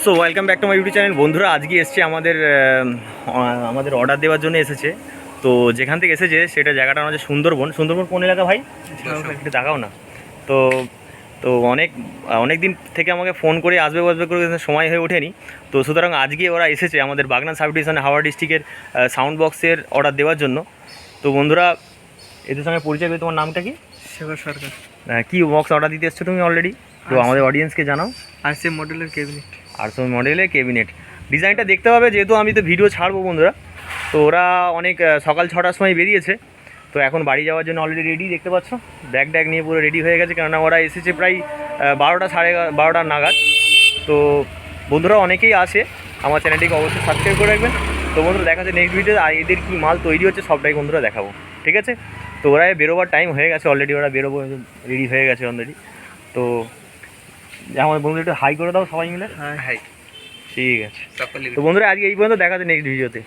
So welcome back to my YouTube channel. বন্ধুরা আজকে এসছে আমাদের অর্ডার দেওয়ার জন্য এসেছে। তো যেখান থেকে এসেছে সেটা জায়গাটা হচ্ছে সুন্দরবন। সুন্দরবন কোন এলাকা ভাই? একটু দেখাও না। তো তো অনেক দিন থেকে আমাকে ফোন করে আসবে করে সময় হয়ে ওঠেনি। তো সুতরাং আজকে ওরা এসেছে আমাদের বাগনান সাব ডিভিশন হাওড়া ডিস্ট্রিক্টের সাউন্ড বক্সের অর্ডার দেওয়ার জন্য। তো বন্ধুরা এদের সঙ্গে পরিচয় পেয়ে, তোমার নামটা কি? শেখর সরকার। কী বক্স অর্ডার দিতে এসছো তুমি অলরেডি? তো আমাদের অডিয়েন্সকে জানাও। আরসি মডেলের ক্যাবিনেট। আরসি মডেলের ক্যাবিনেট ডিজাইনটা দেখতে পাবে, যেহেতু আমি তো ভিডিও ছাড়বো বন্ধুরা। তো ওরা অনেক সকাল 6টার সময় বেরিয়েছে। তো এখন বাড়ি যাওয়ার জন্য অলরেডি রেডি, দেখতে পাচ্ছ ব্যাগ নিয়ে পুরো রেডি হয়ে গেছে, কেননা ওরা এসেছে প্রায় 12টা সাড়ে 12টা নাগাদ। তো বন্ধুরা অনেকেই আসে, আমার চ্যানেলটিকে অবশ্যই সাবস্ক্রাইব করে রাখবেন। তো বন্ধুরা দেখা যাচ্ছে নেক্সট ভিডিও, আর এদের কী মাল তৈরি হচ্ছে সবটাই বন্ধুরা দেখাবো, ঠিক আছে? তো ওরা বেরোবার টাইম হয়ে গেছে অলরেডি, ওরা বেরোবো, রেডি হয়ে গেছে অলরেডি। তো আমার বন্ধু একটু হাই করে দাও সবাই মিলে। হাই। ঠিক আছে। তো বন্ধুরা আজকে এই পর্যন্ত, দেখা যাচ্ছে নেক্সট ভিডিওতে।